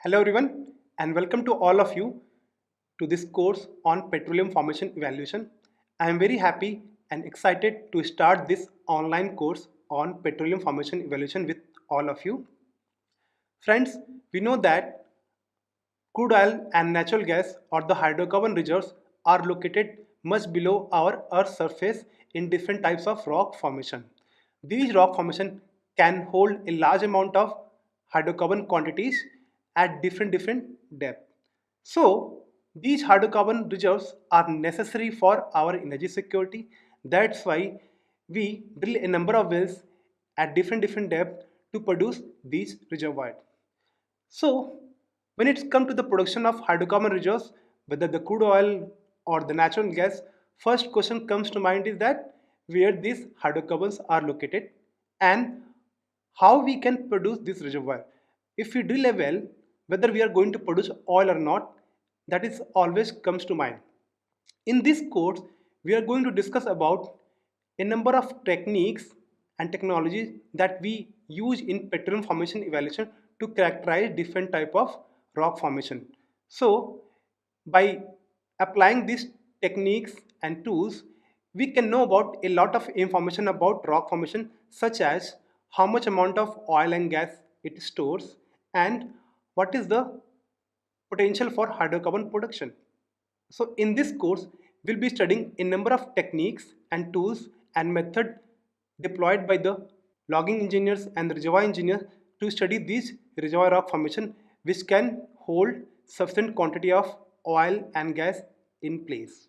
Hello everyone and welcome to all of you to this course on petroleum formation evaluation. I am very happy and excited to start this online course on petroleum formation evaluation with all of you. Friends, we know that crude oil and natural gas or the hydrocarbon reserves are located much below our Earth's surface in different types of rock formation. These rock formation can hold a large amount of hydrocarbon quantities at different depth. So these hydrocarbon reserves are necessary for our energy security. That's why we drill a number of wells at different depth to produce these reservoirs. So, when it's come to the production of hydrocarbon reserves, whether the crude oil or the natural gas, first question comes to mind is that where these hydrocarbons are located and how we can produce this reservoir. If we drill a well, whether we are going to produce oil or not, that is always comes to mind. In this course, we are going to discuss about a number of techniques and technologies that we use in petroleum formation evaluation to characterize different type of rock formation. So, by applying these techniques and tools, we can know about a lot of information about rock formation, such as how much amount of oil and gas it stores and what is the potential for hydrocarbon production. So in this course, we'll be studying a number of techniques and tools and method deployed by the logging engineers and the reservoir engineers to study these reservoir rock formation which can hold sufficient quantity of oil and gas in place.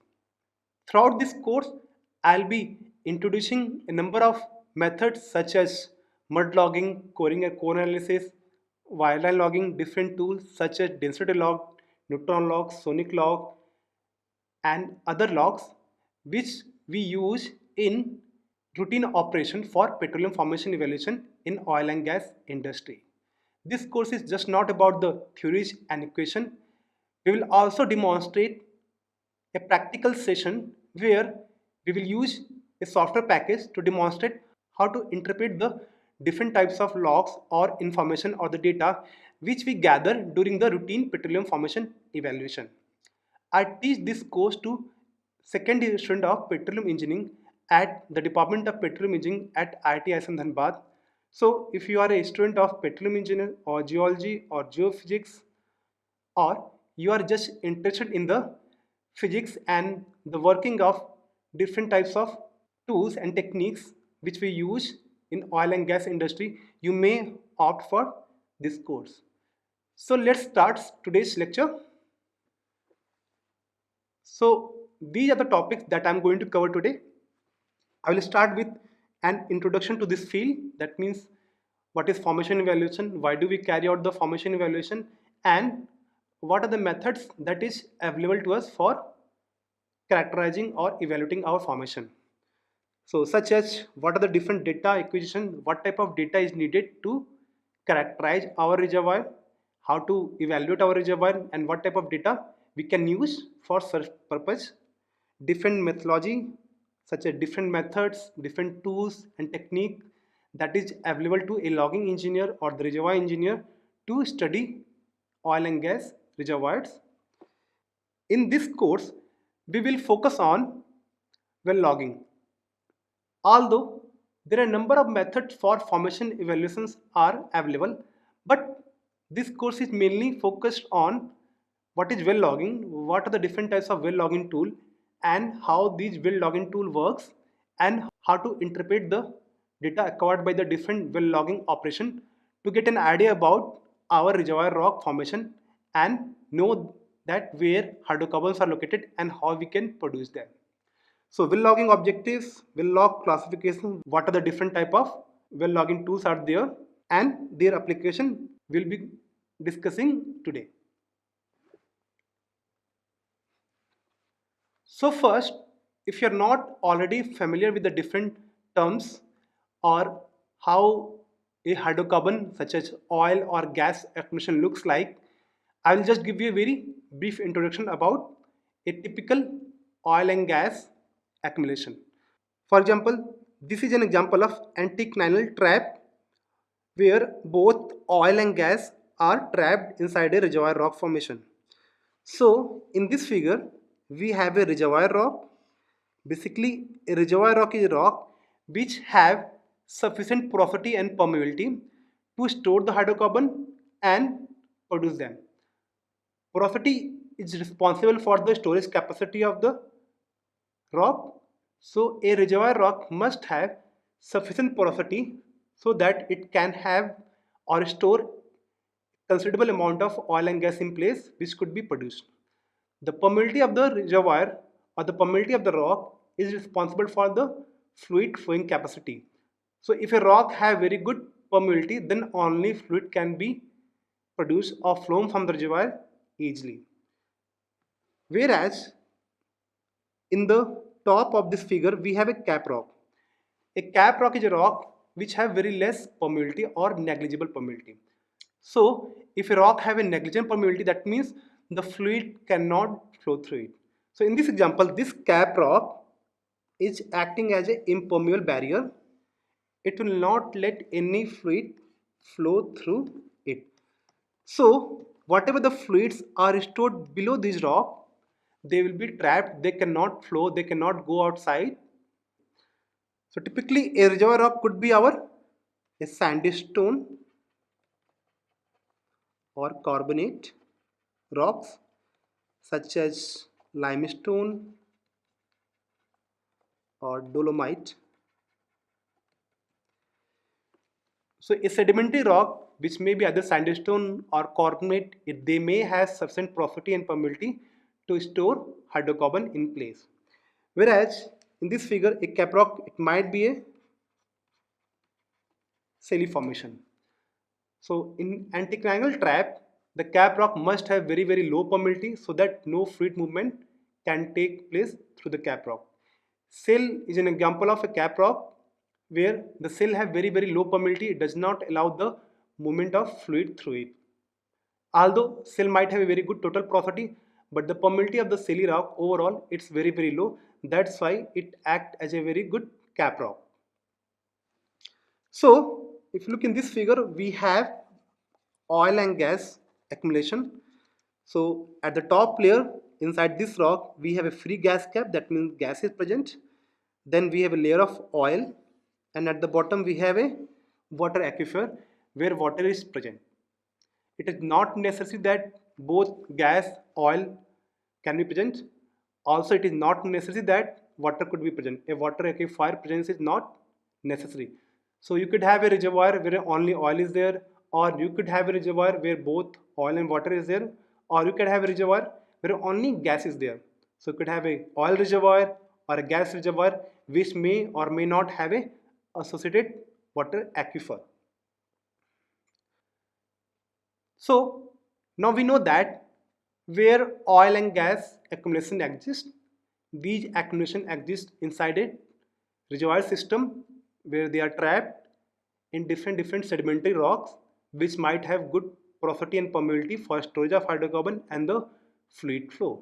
Throughout this course, I'll be introducing a number of methods such as mud logging, coring and core analysis, wireline logging, different tools such as density log, neutron log, sonic log, and other logs which we use in routine operation for petroleum formation evaluation in oil and gas industry. This course is just not about the theories and equation. We will also demonstrate a practical session where we will use a software package to demonstrate how to interpret the different types of logs or information or the data which we gather during the routine petroleum formation evaluation. I teach this course to second year student of petroleum engineering at the Department of Petroleum Engineering at IIT ISM Dhanbad. So if you are a student of petroleum engineering or geology or geophysics, or you are just interested in the physics and the working of different types of tools and techniques which we use in oil and gas industry, you may opt for this course. So let's start today's lecture. So these are the topics that I'm going to cover today. I will start with an introduction to this field. That means what is formation evaluation, why do we carry out the formation evaluation, and what are the methods that is available to us for characterizing or evaluating our formation. So such as what are the different data acquisition, what type of data is needed to characterize our reservoir, how to evaluate our reservoir, and what type of data we can use for such purpose, different methodology such as different methods, different tools and technique that is available to a logging engineer or the reservoir engineer to study oil and gas reservoirs. In this course, we will focus on well logging. Although there are a number of methods for formation evaluations are available, but this course is mainly focused on what is well logging, what are the different types of well logging tool, and how these well logging tool works, and how to interpret the data acquired by the different well logging operation to get an idea about our reservoir rock formation and know that where hydrocarbons are located and how we can produce them. So well logging objectives, well log classification, what are the different type of well logging tools are there and their application will be discussing today. So first, if you're not already familiar with the different terms or how a hydrocarbon such as oil or gas accumulation looks like, I will just give you a very brief introduction about a typical oil and gas accumulation. For example, this is an example of anticlinal trap where both oil and gas are trapped inside a reservoir rock formation. So in this figure, we have a reservoir rock. Basically, a reservoir rock is a rock which have sufficient porosity and permeability to store the hydrocarbon and produce them. Porosity is responsible for the storage capacity of the rock. So a reservoir rock must have sufficient porosity so that it can have or store considerable amount of oil and gas in place which could be produced. The permeability of the reservoir or the permeability of the rock is responsible for the fluid flowing capacity. So if a rock have very good permeability, then only fluid can be produced or flown from the reservoir easily. Whereas in the top of this figure, we have a cap rock. A cap rock is a rock which have very less permeability or negligible permeability. So if a rock have a negligible permeability, that means the fluid cannot flow through it. So in this example, this cap rock is acting as an impermeable barrier. It will not let any fluid flow through it. So whatever the fluids are stored below this rock, they will be trapped, they cannot flow, they cannot go outside. So typically a reservoir rock could be our a sandstone or carbonate rocks such as limestone or dolomite. So a sedimentary rock which may be either sandstone or carbonate, they may have sufficient porosity and permeability to store hydrocarbon in place. Whereas in this figure, a cap rock, it might be a shelly formation. So in anticlinal trap, the cap rock must have very low permeability so that no fluid movement can take place through the cap rock. Shell is an example of a cap rock where the shell have very low permeability. It does not allow the movement of fluid through it. Although shell might have a very good total porosity, but the permeability of the shelly rock overall it's very low. That's why it acts as a very good cap rock. So if you look in this figure, we have oil and gas accumulation. So at the top layer inside this rock, we have a free gas cap, that means gas is present. Then we have a layer of oil, and at the bottom we have a water aquifer where water is present. It is not necessary that both gas, oil can be present. Also, it is not necessary that water could be present. A water aquifer presence is not necessary. So you could have a reservoir where only oil is there, or you could have a reservoir where both oil and water is there, or you could have a reservoir where only gas is there. So you could have a oil reservoir or a gas reservoir which may or may not have a associated water aquifer. So now we know that where oil and gas accumulation exists, these accumulation exist inside a reservoir system where they are trapped in different sedimentary rocks which might have good porosity and permeability for storage of hydrocarbon and the fluid flow.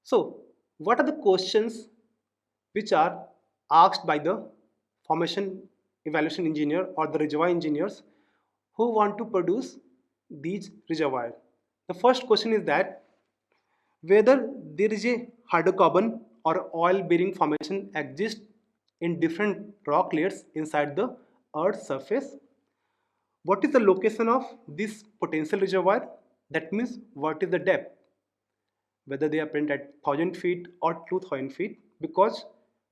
So what are the questions which are asked by the formation evaluation engineer or the reservoir engineers who want to produce these reservoirs? The first question is that whether there is a hydrocarbon or oil bearing formation exists in different rock layers inside the earth's surface. What is the location of this potential reservoir? That means what is the depth, whether they are present at 1000 feet or 2000 feet, because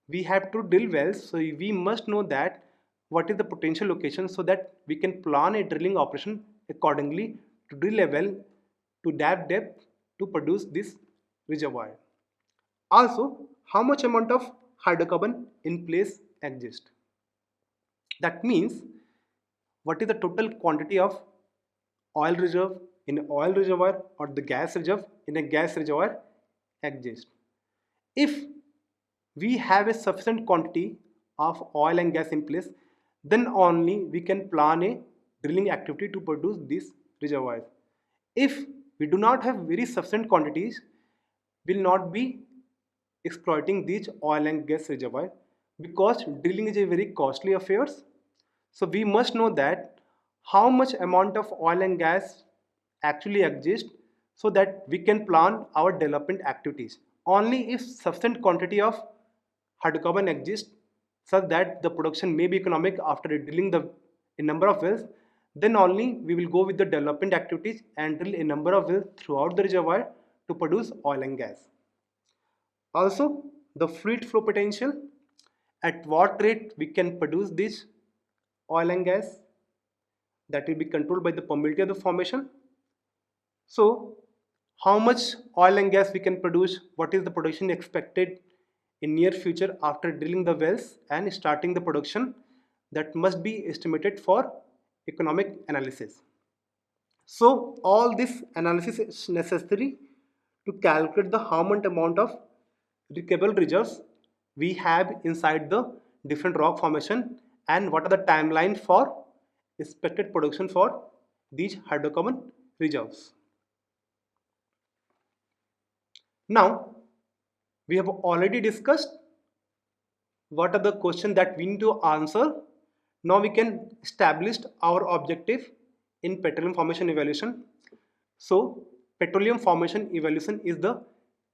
we have to drill wells, so we must know that what is the potential location so that we can plan a drilling operation accordingly to drill a well to that depth to produce this reservoir. Also, how much amount of hydrocarbon in place exists. That means what is the total quantity of oil reserve in an oil reservoir or the gas reserve in a gas reservoir exists. If we have a sufficient quantity of oil and gas in place, then only we can plan a drilling activity to produce these reservoirs. If we do not have very sufficient quantities, we will not be exploiting these oil and gas reservoirs. because drilling is a very costly affair. So we must know that how much amount of oil and gas actually exists so that we can plan our development activities. Only if sufficient quantity of hydrocarbon exists such that the production may be economic after drilling the a number of wells, then only we will go with the development activities and drill a number of wells throughout the reservoir to produce oil and gas. Also, the fluid flow potential, at what rate we can produce this oil and gas, that will be controlled by the permeability of the formation. So, how much oil and gas we can produce, what is the production expected in near future after drilling the wells and starting the production, that must be estimated for economic analysis. So all this analysis is necessary to calculate the how much amount of recoverable reserves we have inside the different rock formation and what are the timeline for expected production for these hydrocarbon reserves. Now we have already discussed what are the questions that we need to answer. Now we can establish our objective in petroleum formation evaluation. So petroleum formation evaluation is the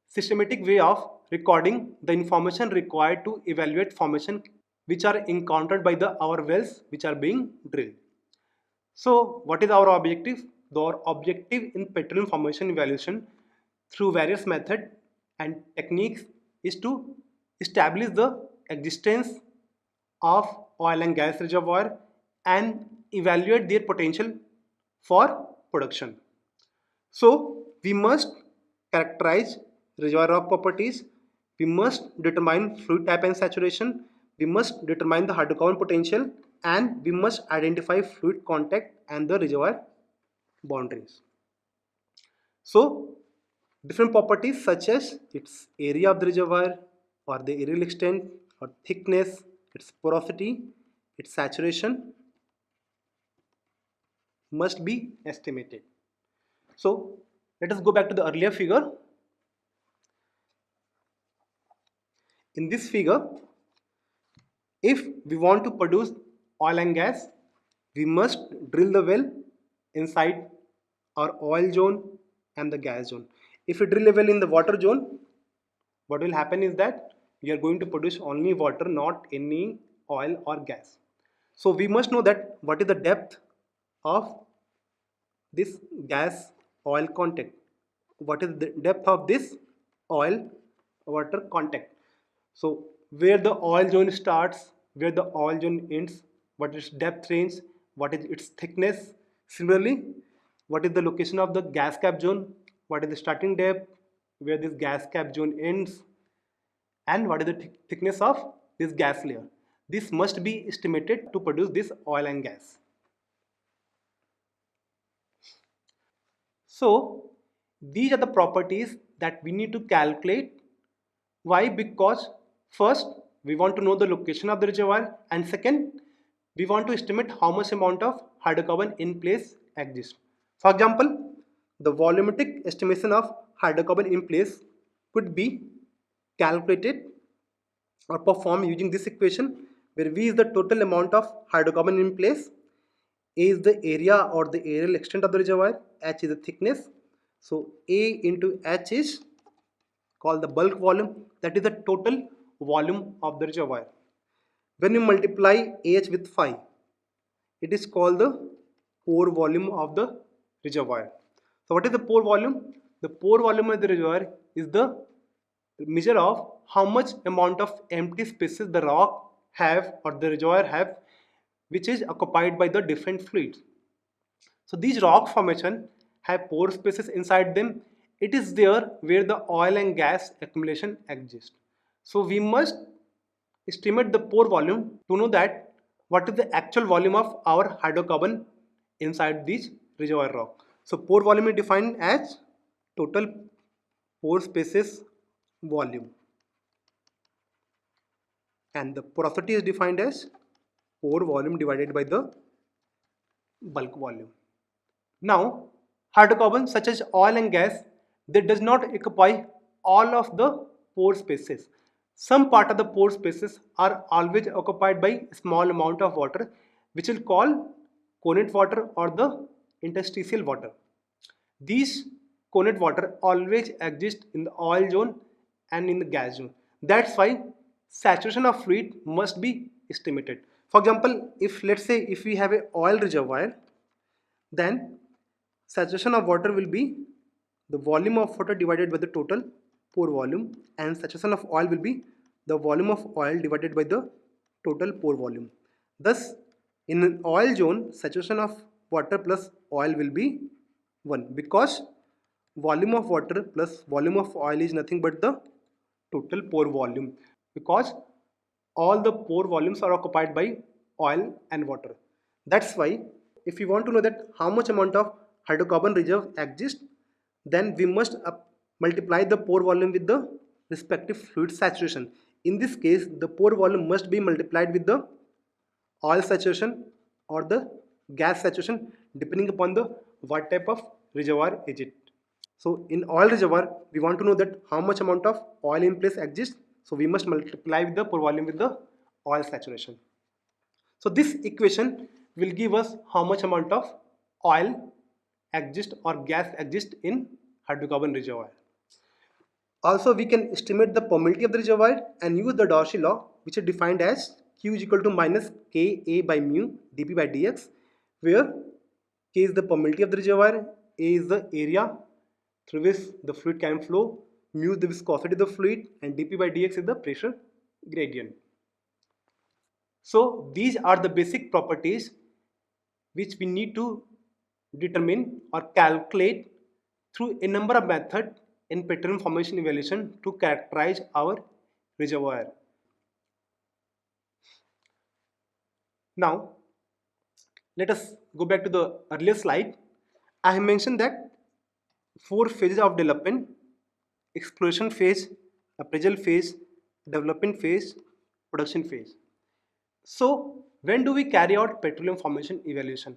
systematic way of recording the information required to evaluate formation which are encountered by the our wells which are being drilled. So what is our objective? Our objective in petroleum formation evaluation through various methods and techniques is to establish the existence of oil and gas reservoir and evaluate their potential for production. So we must characterize reservoir rock properties, we must determine fluid type and saturation, we must determine the hydrocarbon potential, and we must identify fluid contact and the reservoir boundaries. So different properties such as its area of the reservoir or the aerial extent or thickness, its porosity, its saturation must be estimated. So let us go back to the earlier figure. In this figure, if we want to produce oil and gas, we must drill the well inside our oil zone and the gas zone. If we drill a well in the water zone, what will happen is that we are going to produce only water, not any oil or gas. So we must know that what is the depth of this gas oil contact. What is the depth of this oil water contact? So where the oil zone starts, where the oil zone ends, what is depth range, what is its thickness. Similarly, what is the location of the gas cap zone, what is the starting depth, where this gas cap zone ends, and what is the thickness of this gas layer. This must be estimated to produce this oil and gas. So these are the properties that we need to calculate. Why? Because first we want to know the location of the reservoir, and second we want to estimate how much amount of hydrocarbon in place exists. For example, the volumetric estimation of hydrocarbon in place could be calculated or performed using this equation, where V is the total amount of hydrocarbon in place, A is the area or the aerial extent of the reservoir, H is the thickness. So A into H is called the bulk volume, that is the total volume of the reservoir. When you multiply AH with 5, it is called the pore volume of the reservoir. So what is the pore volume? The pore volume of the reservoir is the measure of how much amount of empty spaces the rock have or the reservoir have, which is occupied by the different fluids. So these rock formation have pore spaces inside them. It is there where the oil and gas accumulation exists. So we must estimate the pore volume to know that what is the actual volume of our hydrocarbon inside this reservoir rock. So pore volume is defined as total pore spaces volume, and the porosity is defined as pore volume divided by the bulk volume. Now, hydrocarbons such as oil and gas, they does not occupy all of the pore spaces. Some part of the pore spaces are always occupied by small amount of water, which we'll call connate water or the interstitial water. These connate water always exist in the oil zone and in the gas zone. That's why saturation of fluid must be estimated. For example, if let's say if we have a oil reservoir, then saturation of water will be the volume of water divided by the total pore volume, and saturation of oil will be the volume of oil divided by the total pore volume. Thus, in an oil zone, saturation of water plus oil will be 1, because volume of water plus volume of oil is nothing but the total pore volume, because all the pore volumes are occupied by oil and water. That's why if we want to know that how much amount of hydrocarbon reserve exists, then we must multiply the pore volume with the respective fluid saturation. In this case, the pore volume must be multiplied with the oil saturation or the gas saturation, depending upon the what type of reservoir is it. So in oil reservoir, we want to know that how much amount of oil in place exists. So we must multiply with the pore volume with the oil saturation. So this equation will give us how much amount of oil exists or gas exists in hydrocarbon reservoir. Also, we can estimate the permeability of the reservoir and use the Darcy law, which is defined as Q is equal to minus Ka by mu dP by dx, where K is the permeability of the reservoir, A is the area through which the fluid can flow, mu is the viscosity of the fluid, and dP by dx is the pressure gradient. So these are the basic properties which we need to determine or calculate through a number of methods in petroleum formation evaluation to characterize our reservoir. Now, let us go back to the earlier slide. I have mentioned that 4 phases of development: exploration phase, appraisal phase, development phase, production phase. So, when do we carry out petroleum formation evaluation?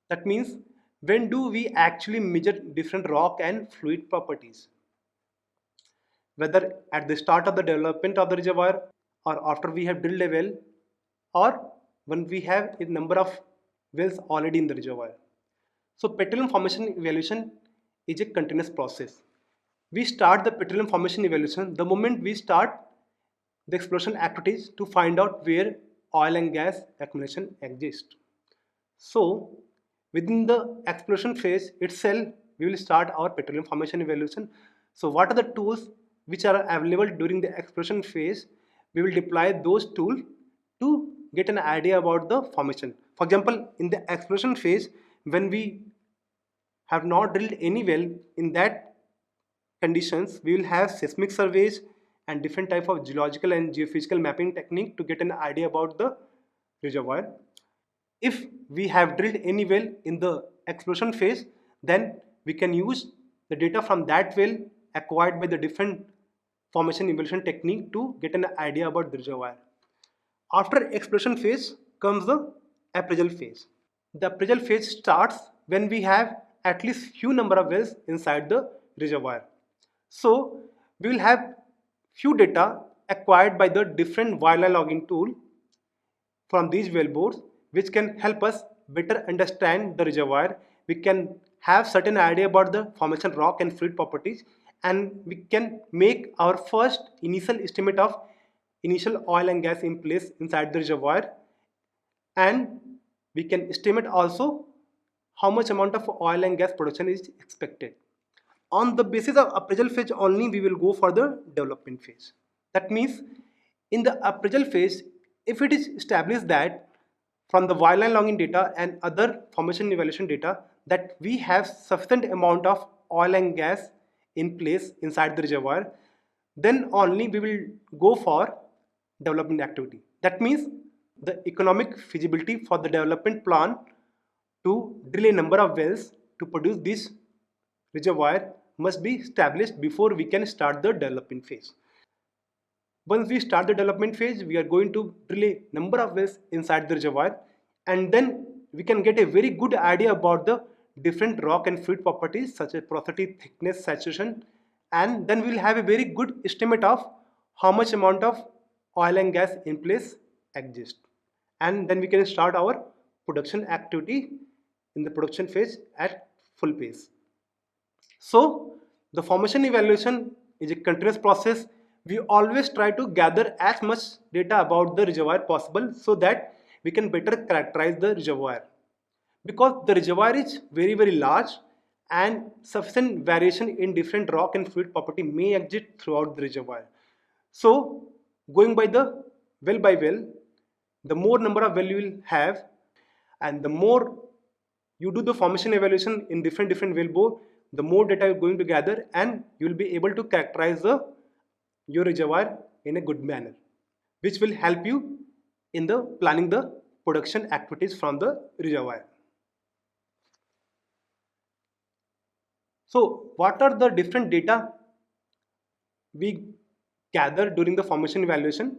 That means, when do we actually measure different rock and fluid properties? Whether at the start of the development of the reservoir, or after we have drilled a well, or when we have a number of wells already in the reservoir. So petroleum formation evaluation is a continuous process. We start the petroleum formation evaluation the moment we start the exploration activities to find out where oil and gas accumulation exists. So within the exploration phase itself, we will start our petroleum formation evaluation. So what are the tools which are available during the exploration phase? We will deploy those tools to get an idea about the formation. For example, in the exploration phase, when we have not drilled any well, in that conditions, we will have seismic surveys and different type of geological and geophysical mapping technique to get an idea about the reservoir. If we have drilled any well in the exploration phase, then we can use the data from that well acquired by the different formation evaluation technique to get an idea about the reservoir. After exploration phase comes the appraisal phase. The appraisal phase starts when we have at least few number of wells inside the reservoir. So we will have few data acquired by the different wireline logging tool from these wellbores, which can help us better understand the reservoir. We can have certain idea about the formation rock and fluid properties, and we can make our first initial estimate of initial oil and gas in place inside the reservoir, and we can estimate also how much amount of oil and gas production is expected. On the basis of appraisal phase only, we will go for the development phase. That means in the appraisal phase, if it is established that from the wireline logging data and other formation evaluation data that we have sufficient amount of oil and gas in place inside the reservoir, then only we will go for development activity. That means the economic feasibility for the development plan to drill a number of wells to produce this reservoir must be established before we can start the development phase. Once we start the development phase, we are going to drill a number of wells inside the reservoir, and then we can get a very good idea about the different rock and fluid properties such as porosity, thickness, saturation, and then we will have a very good estimate of how much amount of oil and gas in place exists, and then we can start our production activity in the production phase at full pace. So the formation evaluation is a continuous process. We always try to gather as much data about the reservoir possible so that we can better characterize the reservoir, because the reservoir is very large and sufficient variation in different rock and fluid property may exist throughout the reservoir. So going by the well by well, the more number of well you will have, and the more you do the formation evaluation in different well bore, the more data you're going to gather, and you will be able to characterize your reservoir in a good manner, which will help you in the planning the production activities from the reservoir. So what are the different data we gather during the formation evaluation?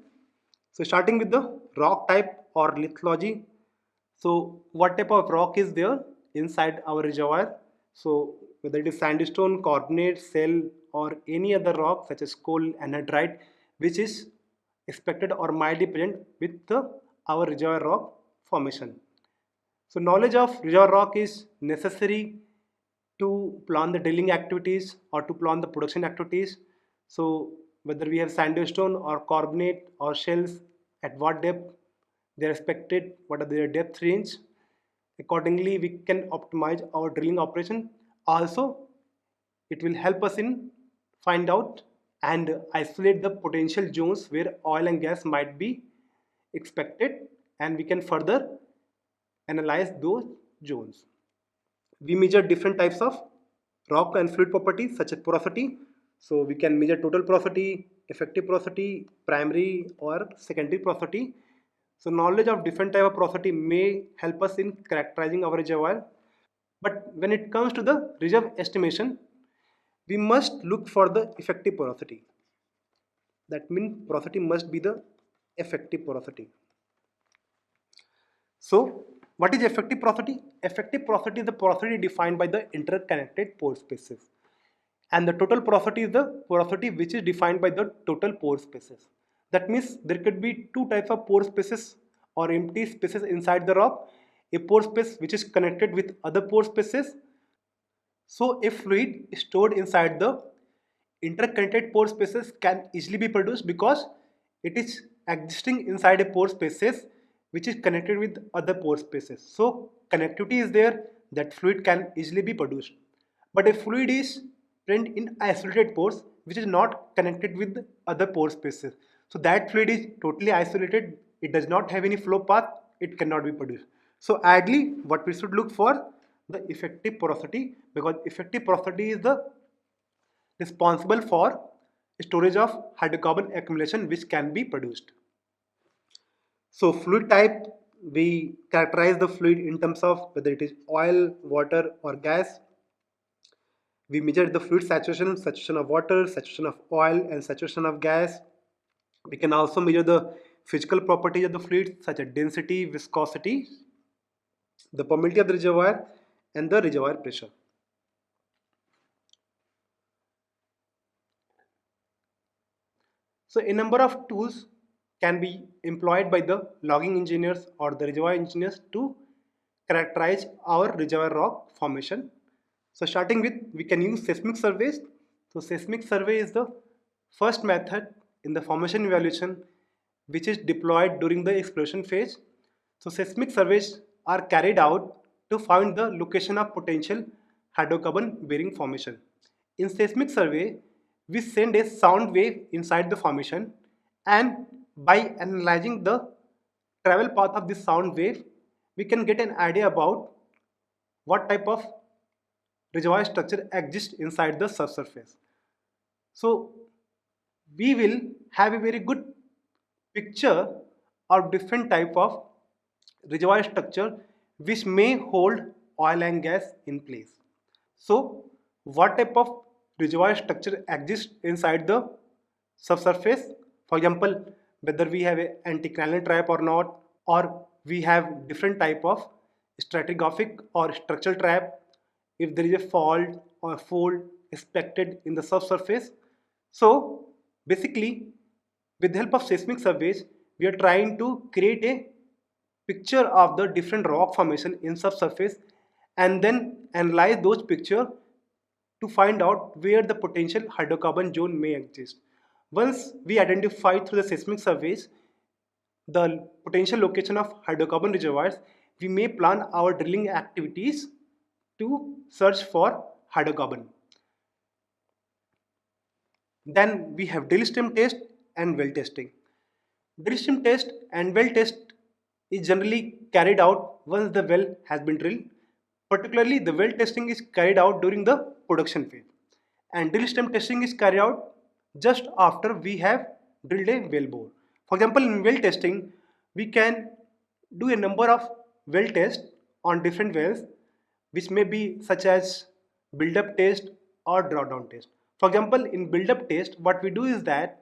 So starting with the rock type or lithology. So what type of rock is there inside our reservoir? So whether it is sandstone, carbonate, shell, or any other rock such as coal, anhydrite, which is expected or mildly present with our reservoir rock formation. So knowledge of reservoir rock is necessary to plan the drilling activities or to plan the production activities. So whether we have sandstone or carbonate or shells, at what depth they are expected, what are their depth range. Accordingly, we can optimize our drilling operation. Also, it will help us in find out and isolate the potential zones where oil and gas might be expected, and we can further analyze those zones. We measure different types of rock and fluid properties such as porosity. So we can measure total porosity, effective porosity, primary or secondary porosity. So knowledge of different type of porosity may help us in characterizing our reservoir. But when it comes to the reserve estimation, we must look for the effective porosity. That means porosity must be the effective porosity. So, what is effective porosity? Effective porosity is the porosity defined by the interconnected pore spaces. And the total porosity is the porosity which is defined by the total pore spaces. That means there could be two types of pore spaces or empty spaces inside the rock. A pore space which is connected with other pore spaces. So a fluid stored inside the interconnected pore spaces can easily be produced because it is existing inside a pore spaces which is connected with other pore spaces. So connectivity is there, that fluid can easily be produced. But a fluid is present in isolated pores which is not connected with other pore spaces. So that fluid is totally isolated, it does not have any flow path, it cannot be produced. So ideally what we should look for the effective porosity, because effective porosity is the responsible for storage of hydrocarbon accumulation which can be produced. So fluid type, we characterize the fluid in terms of whether it is oil, water or gas. We measure the fluid saturation, saturation of water, saturation of oil and saturation of gas. We can also measure the physical properties of the fluid such as density, viscosity, the permeability of the reservoir and the reservoir pressure. So a number of tools can be employed by the logging engineers or the reservoir engineers to characterize our reservoir rock formation. So starting with, we can use seismic surveys. So seismic survey is the first method in the formation evaluation which is deployed during the exploration phase. So seismic surveys are carried out to find the location of potential hydrocarbon bearing formation. In seismic survey, we send a sound wave inside the formation, and by analyzing the travel path of this sound wave, we can get an idea about what type of reservoir structure exists inside the subsurface. So we will have a very good picture of different type of reservoir structure which may hold oil and gas in place. So what type of reservoir structure exists inside the subsurface? For example, whether we have an anticlinal trap or not, or we have different type of stratigraphic or structural trap, if there is a fault or fold expected in the subsurface. So basically With the help of seismic surveys, we are trying to create a picture of the different rock formation in subsurface and then analyze those pictures to find out where the potential hydrocarbon zone may exist. Once we identify through the seismic surveys the potential location of hydrocarbon reservoirs, we may plan our drilling activities to search for hydrocarbon. Then we have drill stem test and well testing. Drill stem test and well test is generally carried out once the well has been drilled. Particularly, the well testing is carried out during the production phase, and drill stem testing is carried out just after we have drilled a well bore. For example, in well testing, we can do a number of well tests on different wells, which may be such as build-up test or drawdown test. For example, in build-up test, what we do is that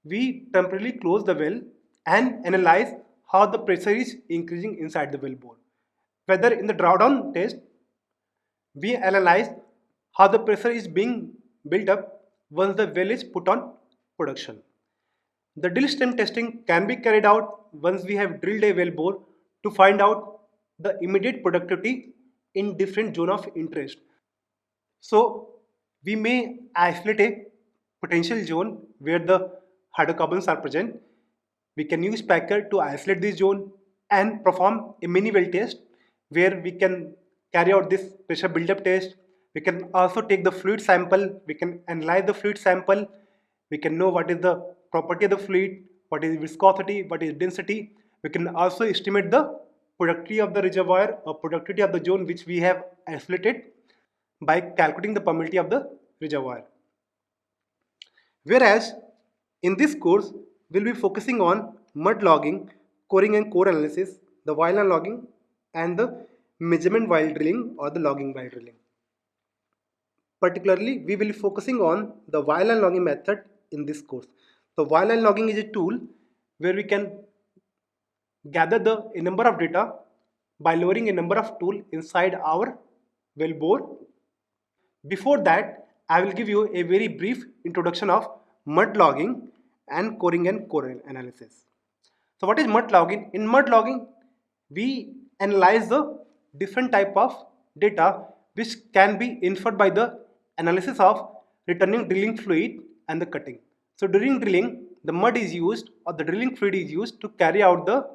we temporarily close the well and analyze how the pressure is increasing inside the well bore. Whether in the drawdown test, we analyze how the pressure is being built up once the well is put on production. The drill stem testing can be carried out once we have drilled a well bore to find out the immediate productivity in different zone of interest. So we may isolate a potential zone where the hydrocarbons are present. We can use Packer to isolate this zone and perform a mini well test where we can carry out this pressure buildup test. We can also take the fluid sample, we can analyze the fluid sample, we can know what is the property of the fluid, what is viscosity, what is density. We can also estimate the productivity of the reservoir or productivity of the zone which we have isolated by calculating the permeability of the reservoir. Whereas in this course, we'll be focusing on mud logging, coring and core analysis, the wireline logging, and the measurement while drilling or the logging while drilling. Particularly, we will be focusing on the wireline logging method in this course. So, wireline logging is a tool where we can gather a number of data by lowering a number of tools inside our well bore. Before that, I will give you a very brief introduction of mud logging and coring and core analysis. So what is mud logging? In mud logging, we analyze the different type of data which can be inferred by the analysis of returning drilling fluid and the cutting. So during drilling, the mud is used or the drilling fluid is used to carry out the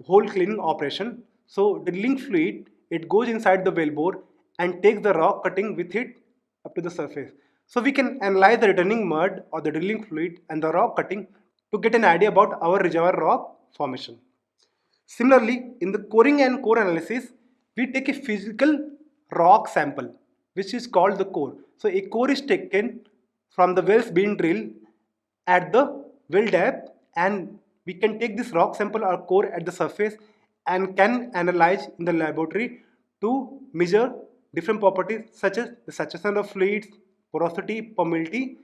whole cleaning operation. So drilling fluid, it goes inside the well bore and takes the rock cutting with it up to the surface. So we can analyze the returning mud or the drilling fluid and the rock cutting to get an idea about our reservoir rock formation. Similarly, in the coring and core analysis, we take a physical rock sample which is called the core. So a core is taken from the wells being drilled at the well depth, and we can take this rock sample or core at the surface and can analyze in the laboratory to measure different properties such as the saturation of fluids, porosity, permeability,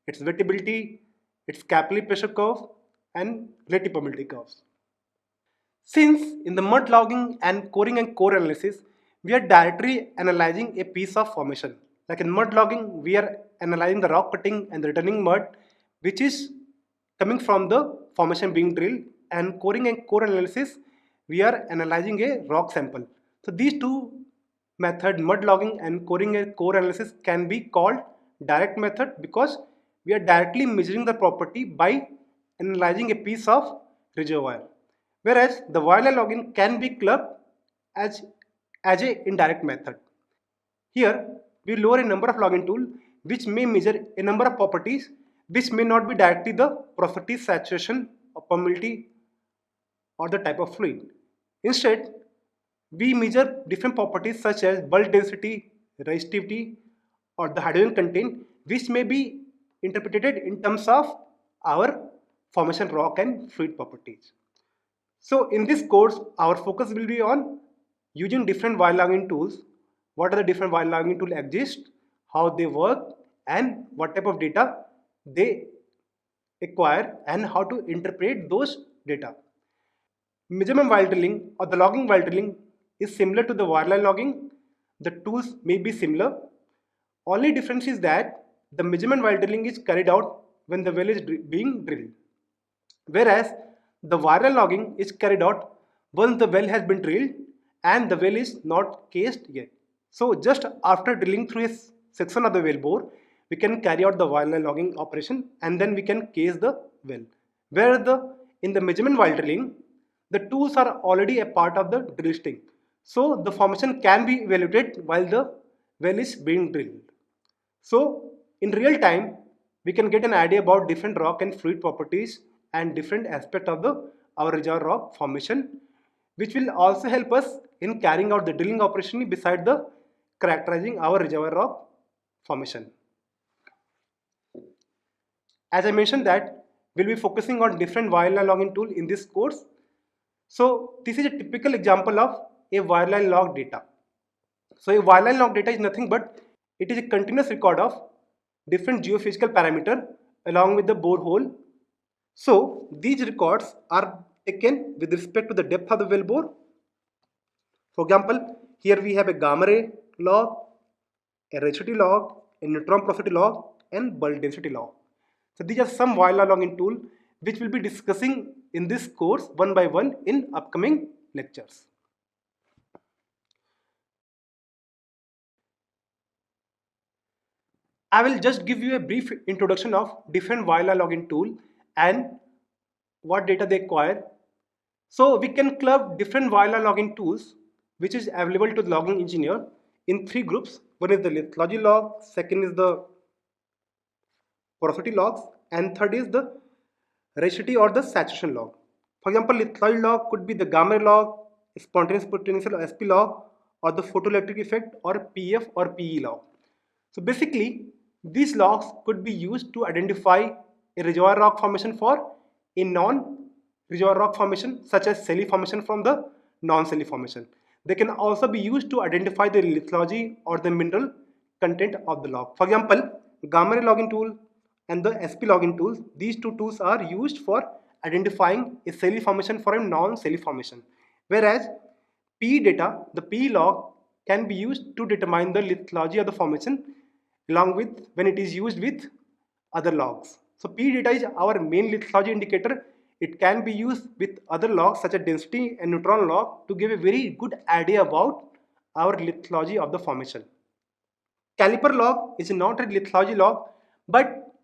its wettability, its capillary pressure curve, and relative permeability curves. Since in the mud logging and coring and core analysis, we are directly analyzing a piece of formation. Like in mud logging, we are analyzing the rock cutting and the returning mud, which is coming from the formation being drilled, and coring and core analysis, we are analyzing a rock sample. So these two method, mud logging and coring and core analysis, can be called direct method because we are directly measuring the property by analyzing a piece of reservoir. Whereas the wireline logging can be clubbed as a indirect method. Here we lower a number of logging tools which may measure a number of properties which may not be directly the porosity, saturation, or permeability or the type of fluid. Instead, we measure different properties such as bulk density, resistivity, or the hydrogen content, which may be interpreted in terms of our formation rock and fluid properties. So in this course, our focus will be on using different wire logging tools, what are the different wire logging tools exist, how they work, and what type of data they acquire, and how to interpret those data. Measurement while drilling or the logging while drilling is similar to the wireline logging. The tools may be similar. Only difference is that the measurement while drilling is carried out when the well is being drilled. Whereas the viral logging is carried out once the well has been drilled and the well is not cased yet. So just after drilling through a section of the well bore, we can carry out the viral logging operation and then we can case the well. Where in the measurement while drilling, the tools are already a part of the drill string. So the formation can be evaluated while the well is being drilled. So in real time, we can get an idea about different rock and fluid properties and different aspects of our reservoir rock formation, which will also help us in carrying out the drilling operation beside the characterizing our reservoir rock formation. As I mentioned that we'll be focusing on different wireline logging tool in this course. So this is a typical example of a wireline log data. So a wireline log data is nothing but it is a continuous record of different geophysical parameter along with the borehole. So these records are taken with respect to the depth of the well bore. For example, here we have a gamma ray log, a radiosity log, a neutron porosity log, and bulk density log. So these are some wireline logging tool which we'll be discussing in this course one by one in upcoming lectures. I will just give you a brief introduction of different wireline logging tool and what data they acquire. So we can club different wireline logging tools which is available to the logging engineer in three groups. One is the lithology log, second is the porosity logs, and third is the radiosity or the saturation log. For example, lithology log could be the gamma log, spontaneous potential or SP log, or the photoelectric effect or PF or PE log. So basically, these logs could be used to identify a reservoir rock formation for a non-reservoir rock formation such as saline formation from the non-saline formation. They can also be used to identify the lithology or the mineral content of the log. For example, gamma ray logging tool and the SP logging tools, these two tools are used for identifying a saline formation for a non-saline formation. Whereas PE data, the PE log can be used to determine the lithology of the formation along with when it is used with other logs. So PE data is our main lithology indicator. It can be used with other logs such as density and neutron log to give a very good idea about our lithology of the formation. Caliper log is not a lithology log, but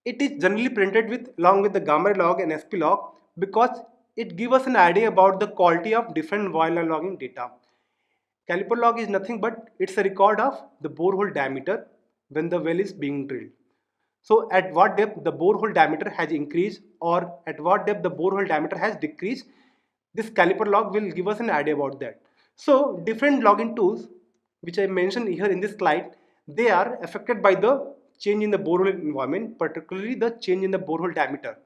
it is generally printed with along with the gamma ray log and SP log because it gives us an idea about the quality of different wireline logging data. Caliper log is nothing but it's a record of the borehole diameter when the well is being drilled. So at what depth the borehole diameter has increased or at what depth the borehole diameter has decreased, this caliper log will give us an idea about that. So different logging tools which I mentioned here in this slide, they are affected by the change in the borehole environment, particularly the change in the borehole diameter.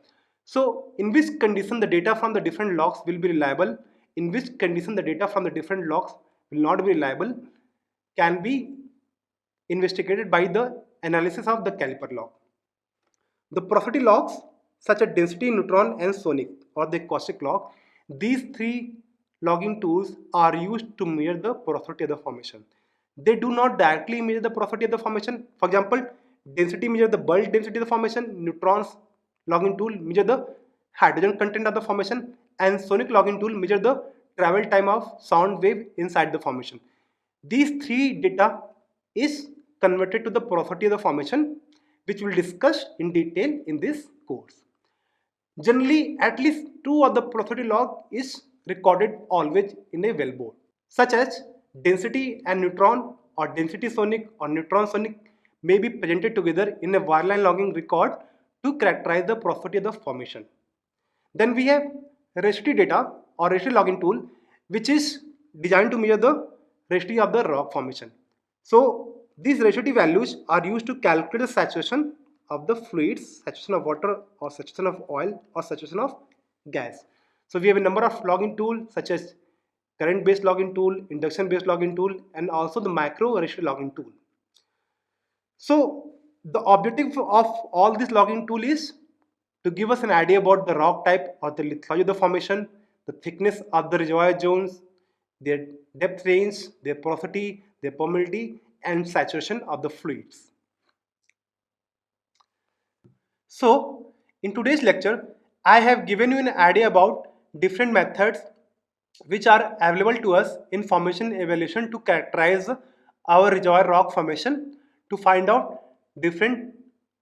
So in which condition the data from the different logs will be reliable, in which condition the data from the different logs will not be reliable, can be investigated by the analysis of the caliper log. The porosity logs such as density, neutron and sonic or the acoustic log, these three logging tools are used to measure the porosity of the formation. They do not directly measure the porosity of the formation. For example, density measure the bulk density of the formation, neutrons logging tool measure the hydrogen content of the formation, and sonic logging tool measure the travel time of sound wave inside the formation. These three data is converted to the porosity of the formation, which we'll discuss in detail in this course. Generally, at least two of the porosity log is recorded always in a well bore, such as density and neutron or density sonic or neutron sonic may be presented together in a wireline logging record to characterize the porosity of the formation. Then we have radiosity data or radiosity logging tool, which is designed to measure the radiosity of the rock formation. So these radiosity values are used to calculate the saturation of the fluids, saturation of water or saturation of oil or saturation of gas. So we have a number of logging tools such as current based logging tool, induction based logging tool, and also the micro radiosity logging tool. So the objective of all this logging tool is to give us an idea about the rock type or the lithology of the formation, the thickness of the reservoir zones, their depth range, their porosity, their permeability, and saturation of the fluids. So, in today's lecture, I have given you an idea about different methods which are available to us in formation evaluation to characterize our reservoir rock formation, to find out different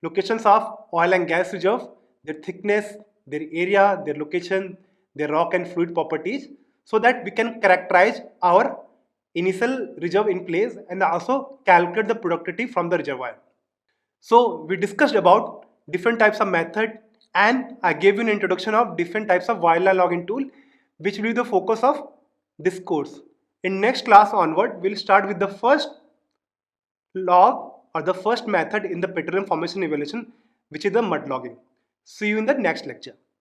locations of oil and gas reserve, their thickness, their area, their location, their rock and fluid properties, so that we can characterize our initial reserve in place and also calculate the productivity from the reservoir. So we discussed about different types of method, and I gave you an introduction of different types of wildlife logging tool, which will be the focus of this course. In next class onward, we'll start with the first log or the first method in the petroleum formation evaluation, which is the mud logging. See you in the next lecture.